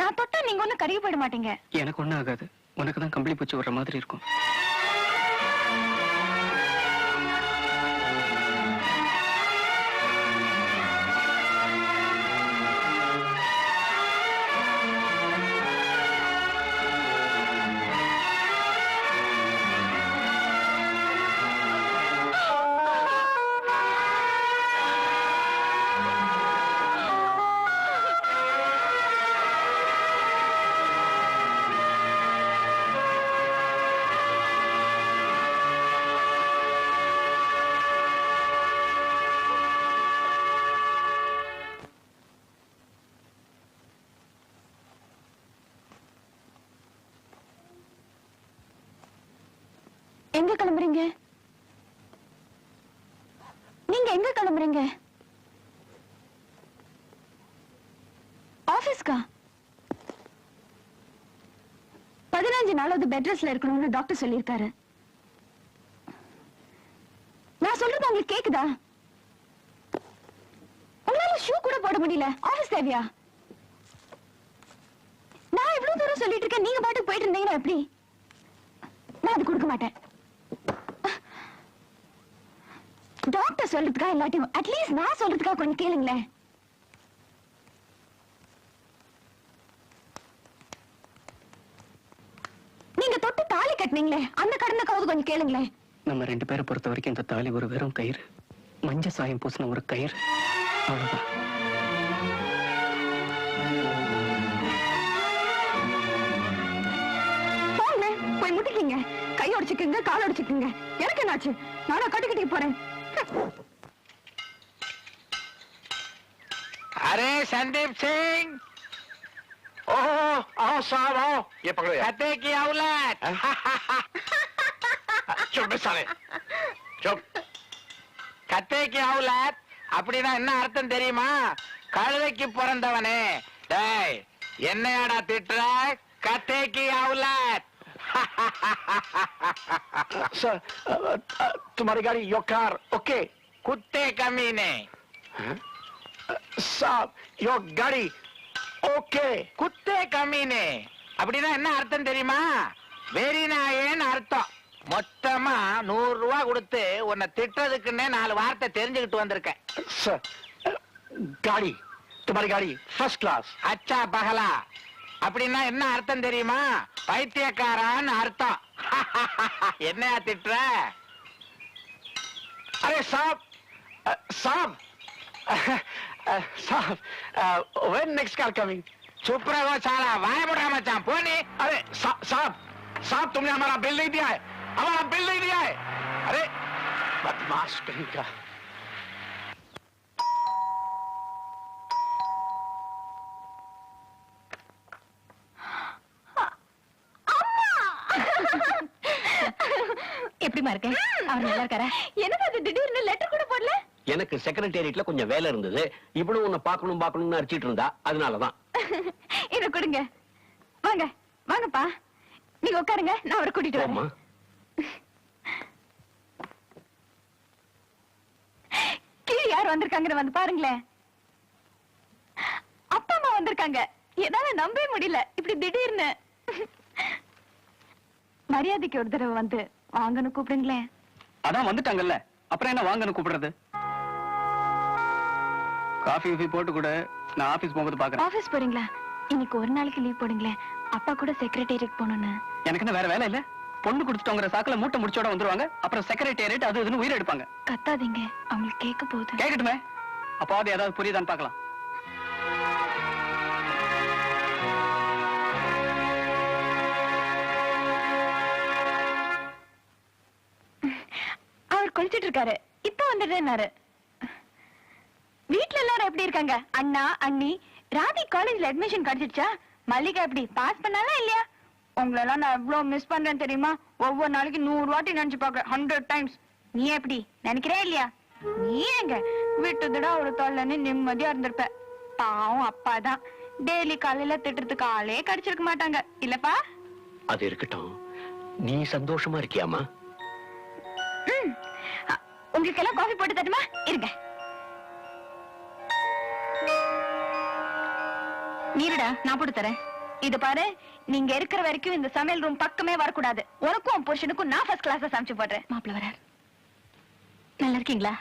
நான் தொட்டா நீங்க ஒண்ணு கருகி போயிட மாட்டீங்க. எனக்கு ஒண்ணும் ஆகாது. உனக்கு தான் கம்பளி பூச்சி வர்ற மாதிரி இருக்கும். எங்க கிளம்புறீங்க? நீங்க எங்க கிளம்புறீங்க? ஆபீஸ்க்கா? 15 நாளாவது பெட் ரெஸ்ட்ல இருக்கணும்னு டாக்டர் சொல்லியிருக்காரு. நான் சொல்றது உங்களுக்கு கேக்குதா? உங்களால ஷூ கூட போட முடியல. ஆபீஸ் தேவையா? நான் இவ்வளவு தூரம் சொல்லிட்டு இருக்கேன், நீங்க பாட்டுக்கு போயிட்டு இருந்தீங்கன்னா எப்படி? நான் அது கொடுக்க மாட்டேன். டாக்டர் சொல்றதுக்கா இல்லாட்டியும் அட்லீஸ்ட் நான் சொல்றதுக்கா கொஞ்சம் கேளுங்களேன். நீங்க தொட்டு தாலி கட்டினீங்களே, அந்த கடனுக்காவது கொஞ்சம் கேளுங்களேன். நம்ம 2 பேரை பொறுத்த வரைக்கும் இந்த தாலி ஒரு வெறும் கயிறு, மஞ்ச சாயம் பூசின ஒரு கயிறு, அவ்வளவுதான். போங்க, போய் முட்டிக்கீங்க, கை உடைச்சுக்குங்க, கால் உடைச்சுக்குங்க. எனக்கு என்னாச்சு? நானும் கட்டிக்கிட்டு போறேன். अरे संदीप सिंह, ओहो आओ साहब आओ, ये पकड़ो यार। कते की औलाद। चुप साले, चुप। कते की औलाद அப்படினா என்ன அர்த்தம் தெரியுமா? கழுதைக்கு பிறந்தவனே. டேய், என்னையாடா திட்ற? கते की औलाद। सर, तुम्हारी गाड़ी योर कार ओके? कुत्ते कमीने। साहब योर गाड़ी ओके? குத்தே கமீனே அப்படின்னா என்ன அர்த்தம் தெரியுமா? வெறி நாயேன்னு அர்த்தம். மொத்தமா 100 ரூபாய் கொடுத்து உன்னை திட்டுறதுக்குன்னே 4 வார்த்தை தெரிஞ்சுக்கிட்டு வந்திருக்கேன். सर, गाड़ी तुम्हारी गाड़ी फर्स्ट क्लास। அச்சா பகலா அப்படின்னா என்ன அர்த்தம் தெரியுமா? பைத்தியக்காரான்னு அர்த்தம். என்னையா திட்டுற? अरे साहब, साहब, साहब, when next car coming? சுப்ரகோ சாலா வாயமுடா மச்சான் போனி. अरे साहब, साहब तुमने हमारा बिल नहीं दिया है, हमारा बिल नहीं दिया है। अरे बदमाश कहीं का। எப்படிமா இருக்க? அவர் நல்லா இருக்காரா? என்னது அது திடீர்னு லெட்டர் கூட போடல? எனக்கு செக்ரட்டேரியட்ல கொஞ்சம் வேலை இருந்தது. இவ்வளவு உன்னை பார்க்கணும்னு அடிச்சிட்டு இருந்தா, அதனாலதான். இத கொடுங்க. வாங்க வாங்கப்பா, நீங்க உட்காருங்க, நான் அவரை கூட்டிட்டு வரேன். கீழே யார் வந்திருக்காங்கன்னு வந்து பாருங்களேன். அப்பா அம்மா வந்திருக்காங்க. என்னால நம்பவே முடியல இப்படி திடீர்னு. மரியாதைக்கு ஒரு தடவை வந்து வாங்கன்னு கூப்பிடுங்களேன். அதான் வந்துட்டாங்கல்ல, அப்புறம் என்ன வாங்கன்னு கூப்பிடுறது? காஃபி போட்டு கூட நான் ஆபீஸ் போகும்போது பாக்குறேன். ஆபீஸ் போறீங்களா? இன்னைக்கு ஒரு நாளைக்கு லீவ் போடுங்களேன். அப்பா கூட செக்ரட்டேரியட் போகணும்னு. எனக்கு என்ன வேற வேலை இல்ல? பொண்ணு கொடுத்துட்டோங்கிற சாக்குல மூட்டை முடிச்சோட வந்துருவாங்க. அப்புறம் செக்ரட்டேரியட் அது இதுன்னு உயிர் எடுப்பாங்க. கத்தாதீங்க, அவங்களுக்கு கேட்க போகுது. கேட்கட்டுமே, அப்பாவது ஏதாவது புரியுதான்னு பாக்கலாம். அவர் குளிச்சிட்டு இருக்காரு, இப்ப வந்துடுறேன்னாரு. வீட்டுல எல்லாரும் எப்படி இருக்காங்க? அண்ணா அண்ணி? ராதி காலேஜ்ல அட்மிஷன் கிடைச்சிடுச்சா? மல்லிகா எப்படி பாஸ் பண்ணாலா இல்லையா? உங்களெல்லாம் நான் எவ்வளவு மிஸ் பண்றேன் தெரியுமா? ஒவ்வொரு நாளைக்கு 100 வாட்டி நினைச்சு பாக்குறேன், 100 times. நீ எப்படி நினைக்கிறே இல்லையா? நீ எங்க விட்டுதுடா ஒரு தொல்லைன்னு நிம்மதியா இருந்திருப்ப. பாவம் அப்பாதான் டெய்லி காலையில திட்டுறதுக்கு ஆளே கிடைச்சிருக்க மாட்டாங்க இல்லப்பா? அது இருக்கட்டும், நீ சந்தோஷமா இருக்கியாமா? உங்களுக்கு எல்லாம் காஃபி போட்டு தருமா? இருங்க. நீருடா, நான் போட்டு தரேன். இது பாரு, நீங்க இருக்கிற வரைக்கும் இந்த சமையல் ரூம் பக்கமே வரக்கூடாது. உனக்கும் புருஷனுக்கும் நான் ஃபர்ஸ்ட் கிளாஸா சமைச்சு போடுறேன். மாப்பிள்ள வரார். நல்லா இருக்கீங்களா?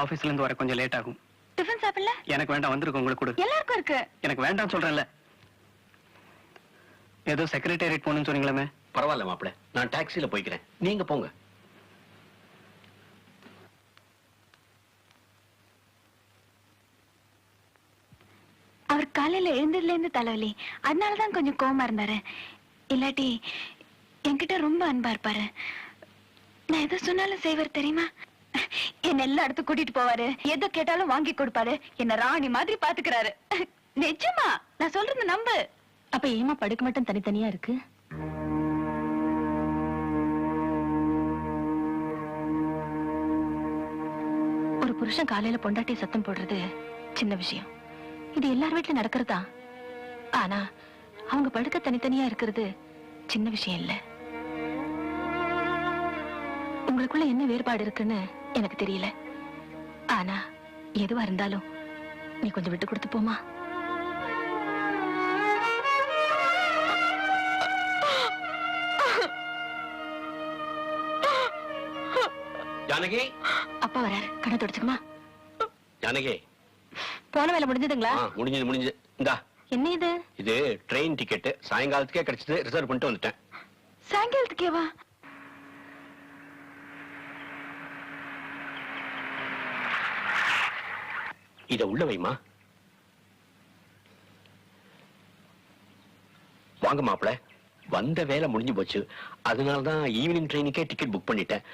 ஆபீஸ்ல இருந்து வர கொஞ்சம் லேட் ஆகும். டிஃபன் சாப்பிடல? எனக்கு வேண்டாம், வந்திருக்கு உங்களுக்கு கொடு. எல்லாருக்கும் இருக்கு. எனக்கு வேண்டாம் சொல்றேன்ல. ஏதோ செக்ரட்டேரியட் போகணும்னு சொன்னீங்களே. பரவாயில்ல மாப்பிள்ள, நான் டாக்ஸில போய்க்கிறேன், நீங்க போங்க. அவர் காலையில எழுந்ததுல இருந்து தலைவலி, அதனாலதான் கொஞ்சம் கோவமா இருந்தாரு. இல்லாட்டி என்கிட்ட ரொம்ப அன்பா இருப்பாரு. நான் எது சொன்னாலும் செய்வார் தெரியுமா? என்ன எல்லா இடத்துக்கு கூட்டிட்டு போவாரு, எது கேட்டாலும் வாங்கி கொடுப்பாரு, என்ன ராணி மாதிரி பாத்துக்கிறாரு. நிஜமா, நான் சொல்றது நம்பு. அப்ப ஏமா படுக்க மட்டும் தனித்தனியா இருக்கு? ஒரு புருஷன் காலையில பொண்டாட்டி சத்தம் போடுறது சின்ன விஷயம். இது எல்லார் வீட்டுல நடக்கிறதா. ஆனா அவங்க படுக்க தனித்தனியா இருக்கிறது சின்ன விஷயம் இல்ல. உங்களுக்குள்ள என்ன வேறுபாடு இருக்குன்னு எனக்கு தெரியல. ஆனா எதுவா இருந்தாலும் நீ கொஞ்சம் விட்டு கொடுத்து போமா. ஜானகி, அப்பா வராரு, கண்ணை தொடச்சுக்குமா. ஜானகி, போன வேலை முடிஞ்சதுங்களா? முடிஞ்சது. இந்தா, என்ன இது? இது ட்ரெயின் டிக்கெட், சாயங்காலத்துக்கே கிடைச்சது, ரிசர்வ் பண்ணிட்டு வந்துட்டேன். சாயங்காலத்துக்கேவா? இத உள்ள வைமா. வாங்க மாப்பிள, வந்த வேலை முடிஞ்சு போச்சு. அதனாலதான் ஈவினிங் ட்ரெயினுக்கே டிக்கெட் புக் பண்ணிட்டேன்.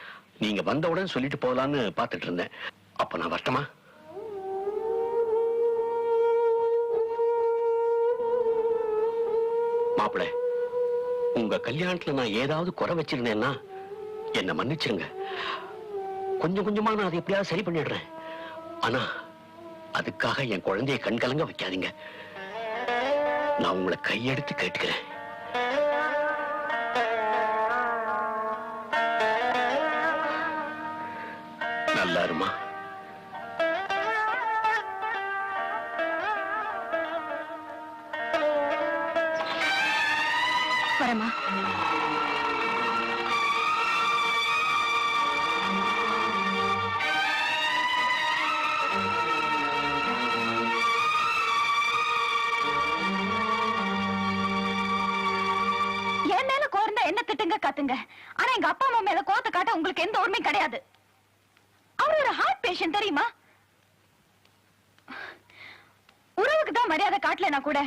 நீங்க வந்த உடனே சொல்லிட்டு போகலான்னு பாத்துட்டு இருந்தேன். அப்ப நான் வரட்டுமா? மாப்பிள, உங்க கல்யாணத்துல நான் ஏதாவது குறை வச்சிருந்தேன்னா என்ன மன்னிச்சிருங்க. கொஞ்சம் கொஞ்சமா நான் அதை எப்படியாவது சரி பண்ணிடுறேன். ஆனா அதுக்காக என் குழந்தைய கண்கலங்க வைக்காதீங்க. நான் உங்களை கையெடுத்து கேட்டுக்கிறேன். நல்லா இருமா. வரமா. என் மேல கோர்ந்தா என்ன திட்டுங்க காத்துங்க. ஆனா எங்க அப்பா அம்மா மேல கோத்த காட்ட உங்களுக்கு எந்த உரிமையும் கிடையாது. அவர் ஒரு ஹார்ட் பேஷண்ட் தெரியுமா? உறவுக்கு தான் மரியாதை காட்டலனா கூட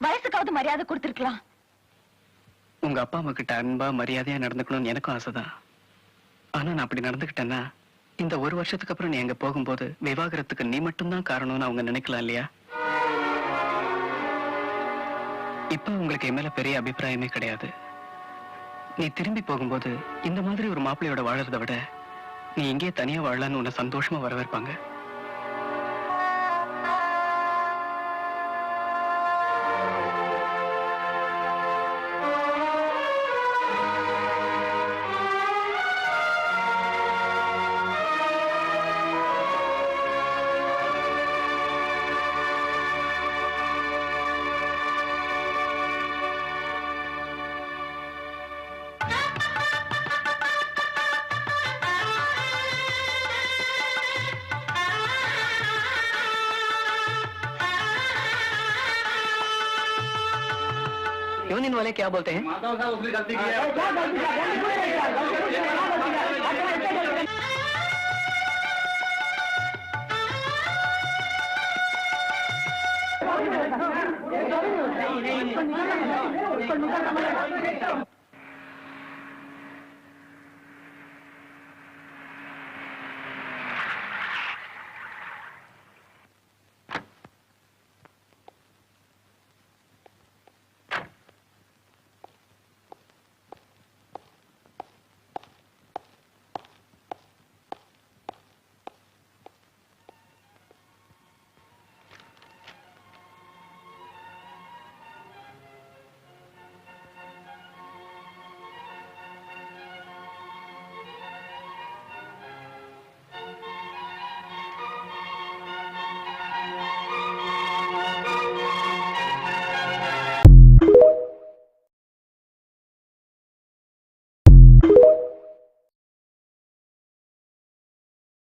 வயசுக்காவது மரியாதை கொடுத்திருக்கலாம். உங்க அப்பா அம்மா கிட்ட அன்பா மரியாதையா நடந்துக்கணும்னு எனக்கும் ஆசைதான். ஆனா நான் அப்படி நடந்துக்கிட்டேன்னா இந்த ஒரு வருஷத்துக்கு அப்புறம் நீ எங்க போகும்போது விவாகரத்துக்கு நீ மட்டும்தான் காரணம்னு அவங்க நினைக்கலாம் இல்லையா? இப்ப உங்களுக்கு என் மேல பெரிய அபிப்பிராயமே கிடையாது. நீ திரும்பி போகும்போது இந்த மாதிரி ஒரு மாப்பிள்ளையோட வாழறதை விட நீ இங்கே தனியா வாழலான்னு உன்னை சந்தோஷமா வரவேற்பாங்க. यूनियन वाले क्या बोलते हैं? उसने गलती की है।